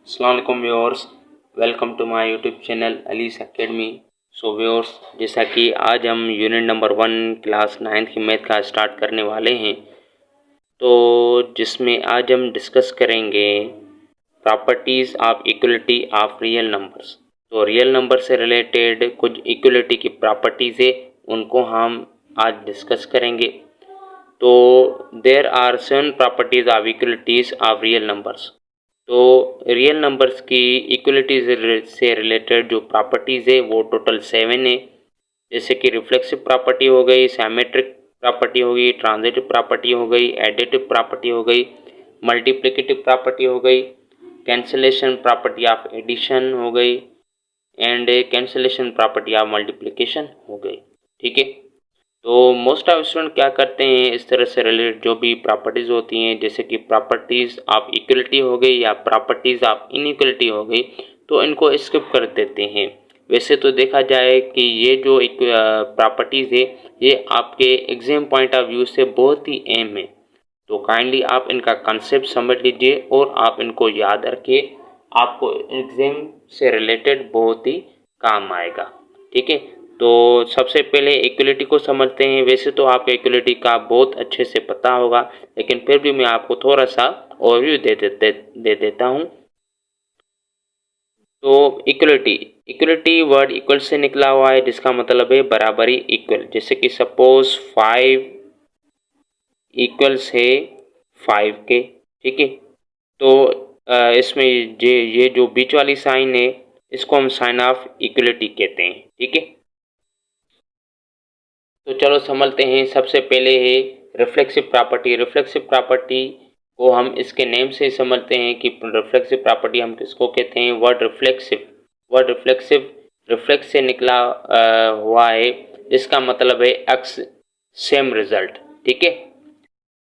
अस्सलाम वालेकुम viewers, welcome to my YouTube channel Ali's academy. So viewers, जैसा कि आज हम यूनिट नंबर 1 क्लास 9th की मैथ का स्टार्ट करने वाले हैं, तो जिसमें आज हम डिस्कस करेंगे properties of equality of real numbers. तो रियल नंबर से रिलेटेड कुछ इक्वलिटी की प्रॉपर्टीज़ है, उनको हम आज डिस्कस करेंगे। तो there are 7 properties of equalities of real numbers. तो रियल नंबर्स की इक्वलिटी से रिलेटेड जो प्रॉपर्टीज़ है वो टोटल 7 है। जैसे कि रिफ्लेक्सिव प्रॉपर्टी हो गई, सिमेट्रिक प्रॉपर्टी हो गई, ट्रांजिटिव प्रॉपर्टी हो गई, एडिटिव प्रॉपर्टी हो गई, मल्टीप्लिकेटिव प्रॉपर्टी हो गई, कैंसिलेशन प्रॉपर्टी ऑफ एडिशन हो गई and cancellation property of multiplication हो गई। ठीक है, तो मोस्ट ऑफ स्टूडेंट क्या करते हैं, इस तरह से रिलेटेड जो भी प्रॉपर्टीज़ होती हैं, जैसे कि प्रॉपर्टीज़ ऑफ इक्वलिटी हो गई या प्रॉपर्टीज़ ऑफ इनइक्वलिटी हो गई, तो इनको स्किप कर देते हैं। वैसे तो देखा जाए कि ये जो एक प्रॉपर्टीज़ है, ये आपके एग्जाम पॉइंट ऑफ व्यू से बहुत ही अहम है। तो काइंडली आप इनका कंसेप्ट समझ लीजिए और आप इनको याद रखिए, आपको एग्जाम से रिलेटेड बहुत ही काम आएगा। ठीक है, तो सबसे पहले इक्वलिटी को समझते हैं। वैसे तो आपको इक्वलिटी का बहुत अच्छे से पता होगा, लेकिन फिर भी मैं आपको थोड़ा सा ओवरव्यू दे देता हूँ। तो इक्वलिटी इक्वलिटी वर्ड इक्वल से निकला हुआ है, जिसका मतलब है बराबरी, इक्वल। जैसे कि सपोज 5 इक्वल्स है 5 के। ठीक है, तो इसमें ये जो बीच वाली साइन है, इसको हम साइन ऑफ इक्वलिटी कहते हैं। ठीक है, तो चलो समझते हैं। सबसे पहले है रिफ्लेक्सिव प्रॉपर्टी। रिफ्लेक्सिव प्रॉपर्टी को हम इसके नेम से समझते हैं कि रिफ्लेक्सिव प्रॉपर्टी हम किसको कहते हैं। वर्ड रिफ्लेक्सिव रिफ्लेक्स से निकला हुआ है, जिसका मतलब है एक्स सेम रिजल्ट। ठीक है,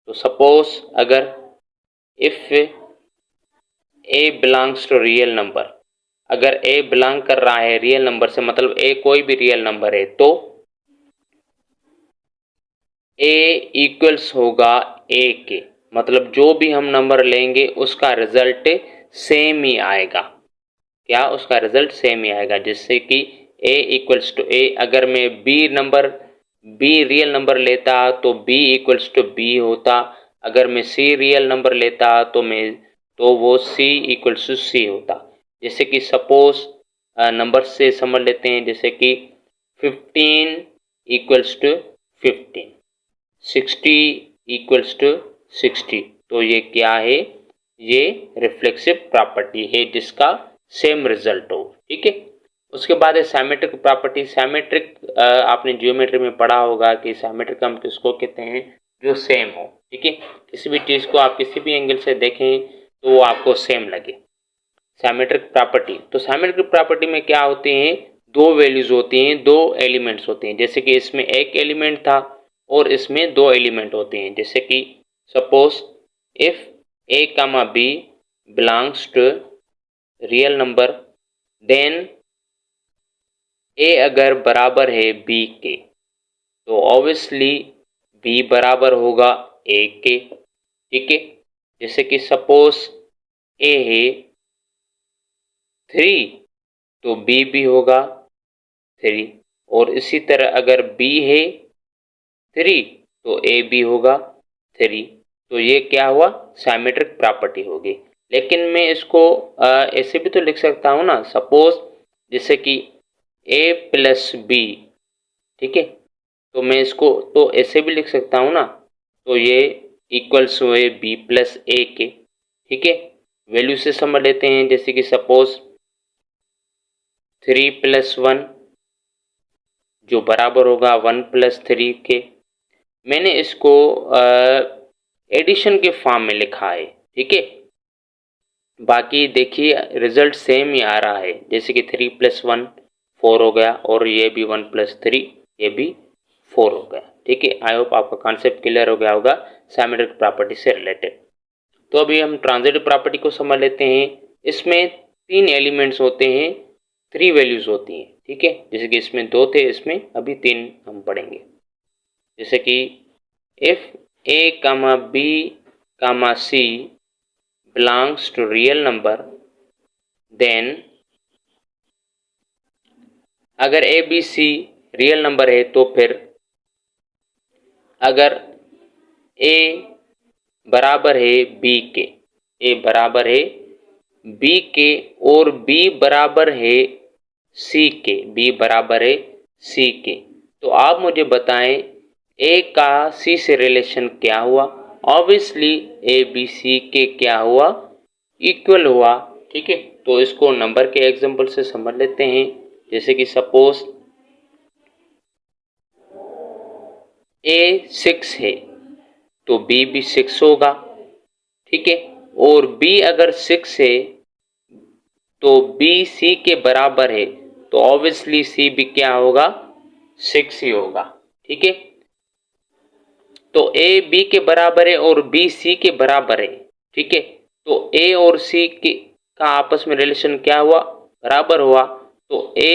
तो सपोज अगर if a belongs to real number, अगर ए बिलोंग कर रहा है रियल नंबर से, मतलब ए कोई भी रियल नंबर है, तो ए इक्वल्स होगा ए के, मतलब जो भी हम नंबर लेंगे उसका रिजल्ट सेम ही आएगा। क्या? उसका रिजल्ट सेम ही आएगा। जिससे कि ए इक्वल्स टू ए, अगर मैं बी रियल नंबर लेता तो बी इक्वल्स टू बी होता। अगर मैं सी रियल नंबर लेता तो वो सी इक्वल्स टू सी होता। जैसे कि सपोज नंबर से समझ लेते हैं, जैसे कि 15 इक्वल्स टू 15, 60 इक्वल्स टू 60। तो ये क्या है? ये रिफ्लेक्सिव प्रॉपर्टी है, जिसका सेम रिजल्ट हो। ठीक है, उसके बाद है सिमेट्रिक प्रॉपर्टी। सिमेट्रिक आपने ज्योमेट्री में पढ़ा होगा कि सिमेट्रिक हम किसको कहते हैं, जो सेम हो। ठीक है, किसी भी चीज़ को आप किसी भी एंगल से देखें तो वो आपको सेम लगे। सिमेट्रिक प्रॉपर्टी, तो सिमेट्रिक प्रॉपर्टी में क्या होते हैं, दो वैल्यूज होती हैं, दो एलिमेंट्स होते हैं। जैसे कि इसमें एक एलिमेंट था और इसमें दो एलिमेंट होते हैं। जैसे कि suppose if A comma B belongs to real number, then A अगर बराबर है बी के, तो ऑब्वियसली बी बराबर होगा ए के। ठीक है, जैसे कि सपोज ए है 3, तो बी भी होगा 3, और इसी तरह अगर बी है 3 तो ए भी होगा 3। तो ये क्या हुआ? सिमेट्रिक प्रॉपर्टी होगी। लेकिन मैं इसको ऐसे भी तो लिख सकता हूँ ना, सपोज जैसे कि ए प्लस बी। ठीक है, तो मैं इसको तो ऐसे भी लिख सकता हूँ ना, तो ये इक्वल्स हुए बी प्लस ए के। ठीक है, वैल्यू से समझ लेते हैं। जैसे कि सपोज 3 प्लस 1 जो बराबर होगा 1 प्लस 3 के। मैंने इसको एडिशन के फॉर्म में लिखा है। ठीक है, बाकी देखिए रिजल्ट सेम ही आ रहा है। जैसे कि 3 प्लस 1 4 हो गया, और ये भी 1 प्लस 3 ये भी 4 हो गया। ठीक है, आई होप आपका कॉन्सेप्ट क्लियर हो गया होगा सिमेट्रिक प्रॉपर्टी से रिलेटेड। तो अभी हम ट्रांजिटिव प्रॉपर्टी को समझ लेते हैं। इसमें 3 एलिमेंट्स होते हैं, 3 वैल्यूज होती हैं। ठीक है, जैसे कि इसमें 2 थे, इसमें अभी 3 हम पढ़ेंगे। जैसे कि if A comma B comma C belongs to real number, then अगर A B C real number है तो फिर अगर ए बराबर है बी के, ए बराबर है बी के और बी बराबर है सी के, बी बराबर है सी के, तो आप मुझे बताएं ए का सी से रिलेशन क्या हुआ। ऑब्वियसली ए बी सी के क्या हुआ, इक्वल हुआ। ठीक है, तो इसको नंबर के एग्जांपल से समझ लेते हैं। जैसे कि सपोज ए 6 है तो बी भी 6 होगा। ठीक है, और बी अगर 6 है तो बी सी के बराबर है, तो ऑब्वियसली सी भी क्या होगा, 6 ही होगा। ठीक है, तो ए बी के बराबर है और बी सी के बराबर है। ठीक है, तो ए और सी के का आपस में रिलेशन क्या हुआ, बराबर हुआ। तो ए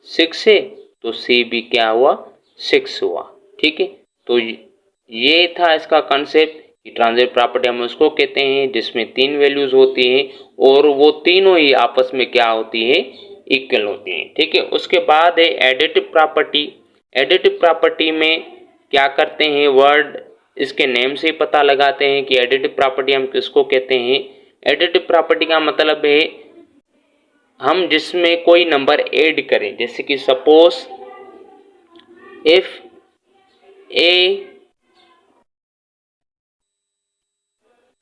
6 है तो सी भी क्या हुआ, 6 हुआ। ठीक है, तो ये था इसका कंसेप्ट कि ट्रांजिटिव प्रॉपर्टी हम उसको कहते हैं जिसमें 3 वैल्यूज होती हैं और वो तीनों ही आपस में क्या होती है, इक्वल होती हैं। ठीक है, उसके बाद है एडिटिव प्रॉपर्टी। एडिटिव प्रॉपर्टी में क्या करते हैं, वर्ड इसके नेम से ही पता लगाते हैं कि एडिटिव प्रॉपर्टी हम किसको कहते हैं। एडिटिव प्रॉपर्टी का मतलब है हम जिसमें कोई नंबर ऐड करें। जैसे कि suppose if A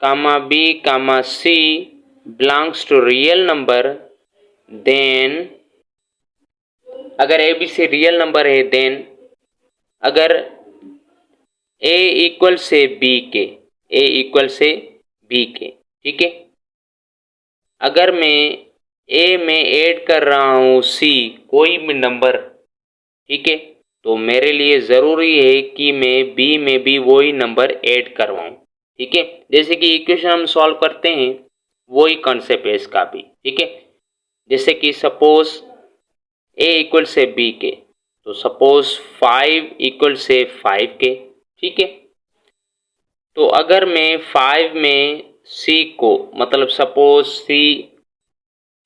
comma B comma C belongs to real number, then अगर A B C real number है, देन अगर ए इक्वल से बी के, ए इक्वल से बी के। ठीक है, अगर मैं ए में ऐड कर रहा हूं सी कोई भी नंबर, ठीक है, तो मेरे लिए जरूरी है कि मैं बी में भी वही नंबर ऐड करवाऊं। ठीक है, जैसे कि इक्वेशन हम सॉल्व करते हैं वही कॉन्सेप्ट है इसका भी। ठीक है, जैसे कि सपोज ए इक्वल से बी के, तो सपोज 5 इक्वल से 5 के। ठीक है, तो अगर मैं 5 में सी को, मतलब सपोज सी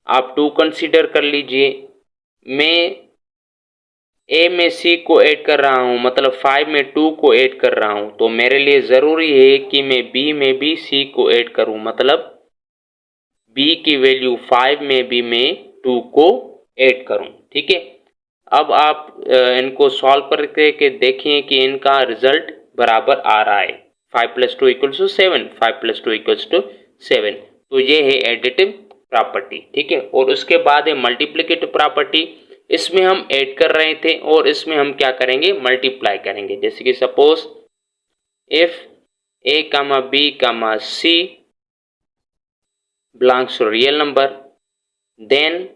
आप 2 कंसीडर कर लीजिए, मैं ए में सी को ऐड कर रहा हूं, मतलब 5 में 2 को ऐड कर रहा हूं, तो मेरे लिए जरूरी है कि मैं बी में भी सी को ऐड करूं, मतलब बी की वैल्यू 5 में भी मैं 2 को ऐड करूं। ठीक है, अब आप इनको सॉल्व करके देखिए कि इनका रिजल्ट बराबर आ रहा है। 5 + 2 = 7, 5 + 2 = 7। तो ये है एडिटिव प्रॉपर्टी। ठीक है, और उसके बाद है मल्टीप्लिकेटिव प्रॉपर्टी। इसमें हम ऐड कर रहे थे और इसमें हम क्या करेंगे, मल्टीप्लाई करेंगे। जैसे कि suppose if A comma B comma C belongs to real number, then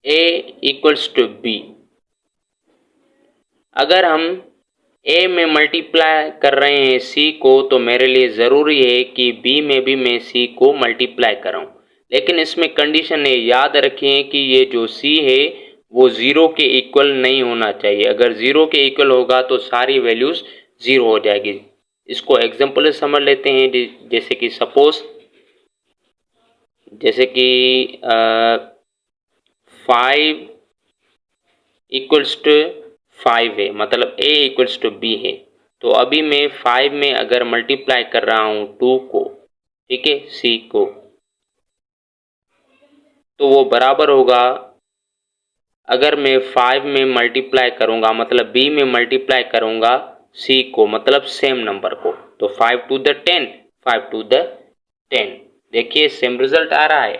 a equals to b. अगर हम ए में मल्टीप्लाई कर रहे हैं सी को, तो मेरे लिए ज़रूरी है कि बी में भी मैं सी को मल्टीप्लाई कराऊं। लेकिन इसमें कंडीशन है, याद रखिए कि ये जो सी है वो 0 के इक्वल नहीं होना चाहिए। अगर 0 के इक्वल होगा तो सारी वैल्यूज़ 0 हो जाएगी। इसको एग्जाम्पल से समझ लेते हैं। जैसे कि सपोज, जैसे कि 5 इक्वल्स टू 5 है, मतलब ए इक्वल्स टू बी है। तो अभी मैं 5 में अगर मल्टीप्लाई कर रहा हूँ 2 को, ठीक है, सी को, तो वो बराबर होगा, अगर मैं 5 में मल्टीप्लाई करूँगा, मतलब बी में मल्टीप्लाई करूँगा सी को, मतलब सेम नंबर को, तो 5 टू द 10, 5 टू द 10। देखिए सेम रिजल्ट आ रहा है।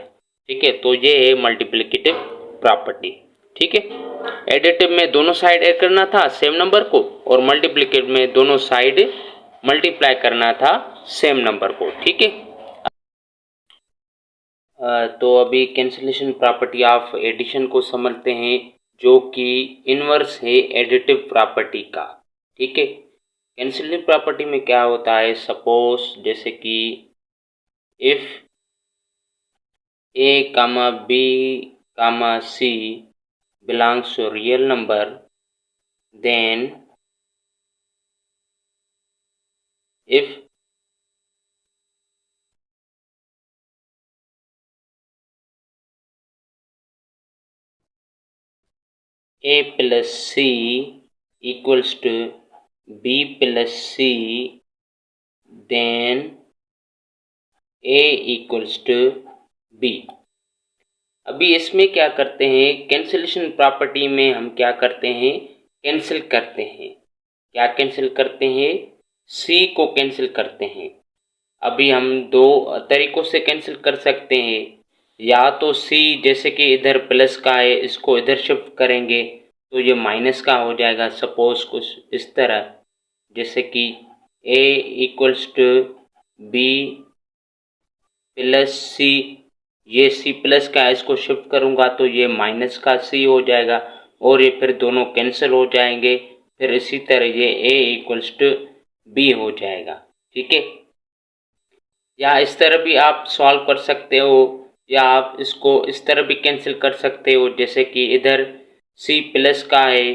ठीक है, तो ये है मल्टीप्लिकेटिव प्रॉपर्टी। ठीक है, एडिटिव में दोनों साइड ऐड करना था सेम नंबर को, और मल्टीप्लिकेटिव में दोनों साइड मल्टीप्लाई करना था सेम नंबर को। ठीक है, तो अभी कैंसिलेशन प्रॉपर्टी ऑफ एडिशन को समझते हैं, जो कि इनवर्स है एडिटिव प्रॉपर्टी का। ठीक है, कैंसिलेशन प्रॉपर्टी में क्या होता है, सपोज जैसे कि if A comma B comma C belongs to real number, then if a plus c equals to b plus c, then a equals to b. अभी इसमें क्या करते हैं, कैंसिलेशन प्रॉपर्टी में हम क्या करते हैं, कैंसिल करते हैं। क्या कैंसिल करते हैं, सी को कैंसिल करते हैं। अभी हम दो तरीकों से कैंसिल कर सकते हैं, या तो सी जैसे कि इधर प्लस का है, इसको इधर शिफ्ट करेंगे तो ये माइनस का हो जाएगा। सपोज कुछ इस तरह, जैसे कि ए इक्वल्स टू बी प्लस सी, ये सी प्लस का है, इसको शिफ्ट करूंगा तो ये माइनस का सी हो जाएगा और ये फिर दोनों कैंसिल हो जाएंगे। फिर इसी तरह ये ए इक्वल्स टू बी हो जाएगा। ठीक है, या इस तरह भी आप सॉल्व कर सकते हो, या आप इसको इस तरह भी कैंसिल कर सकते हो, जैसे कि इधर सी प्लस का है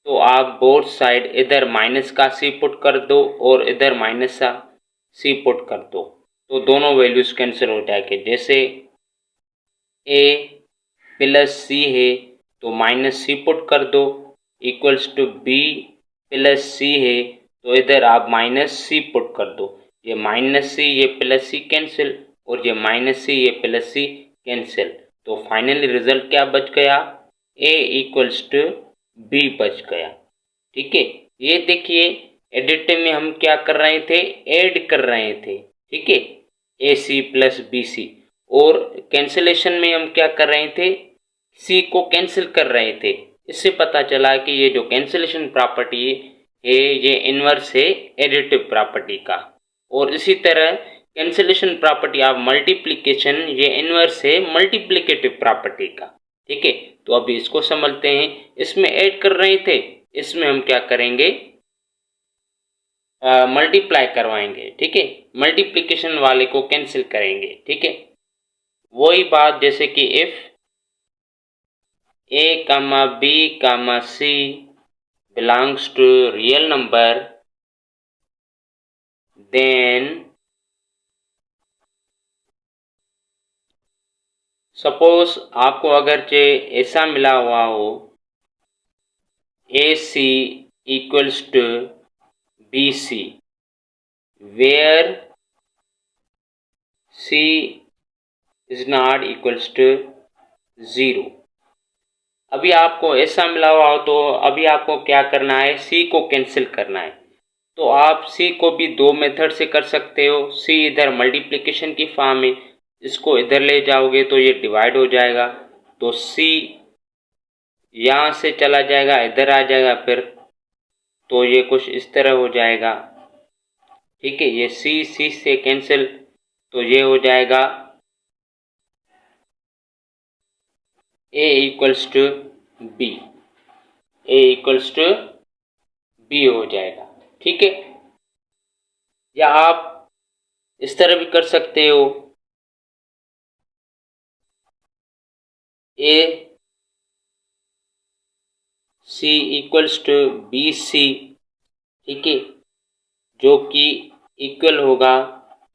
तो आप बोथ साइड इधर माइनस का सी पुट कर दो और इधर माइनस का सी पुट कर दो, तो दोनों वैल्यूज कैंसिल हो जाएंगे। जैसे ए प्लस सी है तो माइनस सी पुट कर दो, इक्वल्स टू बी प्लस सी है तो इधर आप माइनस सी पुट कर दो। ये माइनस सी ये प्लस सी कैंसिल, और ये माइनस सी ये प्लस सी कैंसिल, तो फाइनली रिजल्ट क्या बच गया, ए इक्वल्स टू बी बच गया। ठीक है, ये देखिए एडिटिव में हम क्या कर रहे थे, ऐड कर रहे थे। ठीक है, ए सी प्लस बी सी, और कैंसिलेशन में हम क्या कर रहे थे, सी को कैंसिल कर रहे थे। इससे पता चला कि ये जो कैंसिलेशन प्रॉपर्टी है ये इनवर्स है एडिटिव प्रॉपर्टी का, और इसी तरह कैंसिलेशन प्रॉपर्टी ऑफ मल्टीप्लिकेशन ये इनवर्स है मल्टीप्लिकेटिव प्रॉपर्टी का। ठीक है, तो अभी इसको समझते हैं। इसमें ऐड कर रहे थे, इसमें हम क्या करेंगे, मल्टीप्लाई करवाएंगे। ठीक है, मल्टीप्लिकेशन वाले को कैंसिल करेंगे। ठीक है, वही बात जैसे कि if A comma B comma C belongs to real number, then suppose आपको अगर ऐसा मिला हुआ हो A C equals to B C, where C is not equals to 0। अभी आपको ऐसा मिला हुआ हो तो अभी आपको क्या करना है, सी को कैंसिल करना है। तो आप सी को भी दो मेथड से कर सकते हो। सी इधर मल्टीप्लिकेशन की फॉर्म में, इसको इधर ले जाओगे तो ये डिवाइड हो जाएगा, तो सी यहाँ से चला जाएगा इधर आ जाएगा, फिर तो ये कुछ इस तरह हो जाएगा। ठीक है, ये सी सी से कैंसिल, तो ये हो जाएगा A equals to B, A equals to B हो जाएगा। ठीक है, या आप इस तरह भी कर सकते हो, A C equals to B सी। ठीक है, जो कि इक्वल होगा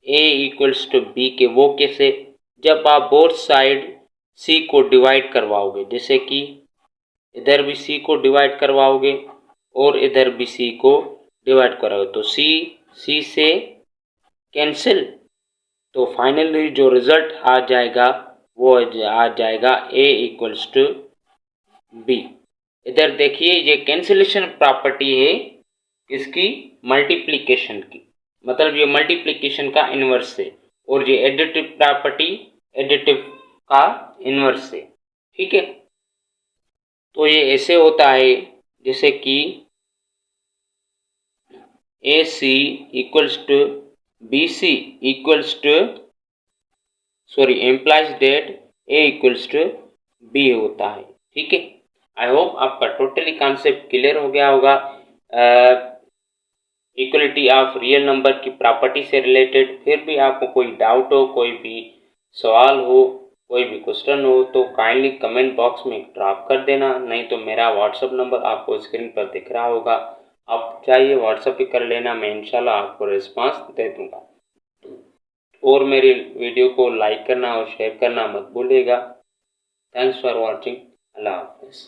ए इक्वल्स टू बी के। वो कैसे, जब आप बोथ साइड सी को डिवाइड करवाओगे, जैसे कि इधर भी सी को डिवाइड करवाओगे और इधर भी सी को डिवाइड कराओगे, तो सी सी से कैंसिल, तो फाइनली जो रिजल्ट आ जाएगा वो आ जाएगा ए इक्वल्स टू बी। इधर देखिए ये कैंसिलेशन प्रॉपर्टी है किसकी, मल्टीप्लिकेशन की, मतलब ये मल्टीप्लिकेशन का इनवर्स है, और ये एडिटिव प्रॉपर्टी एडिटिव का इनवर्स है। ठीक है, तो ये ऐसे होता है जैसे कि A C equals to B C equals to sorry implies that A equals to B होता है। ठीक है, आई होप आपका टोटली कॉन्सेप्ट क्लियर हो गया होगा इक्वलिटी ऑफ रियल नंबर की प्रॉपर्टी से रिलेटेड। फिर भी आपको कोई डाउट हो, कोई भी सवाल हो, कोई भी क्वेश्चन हो तो काइंडली कमेंट बॉक्स में ड्रॉप कर देना, नहीं तो मेरा व्हाट्सअप नंबर आपको स्क्रीन पर दिख रहा होगा, आप चाहिए व्हाट्सअप पे कर लेना, मैं इंशाल्लाह आपको रिस्पांस दे दूंगा। और मेरी वीडियो को लाइक करना और शेयर करना मत भूलिएगा। Thanks for watching. अल्लाह हाफिज़।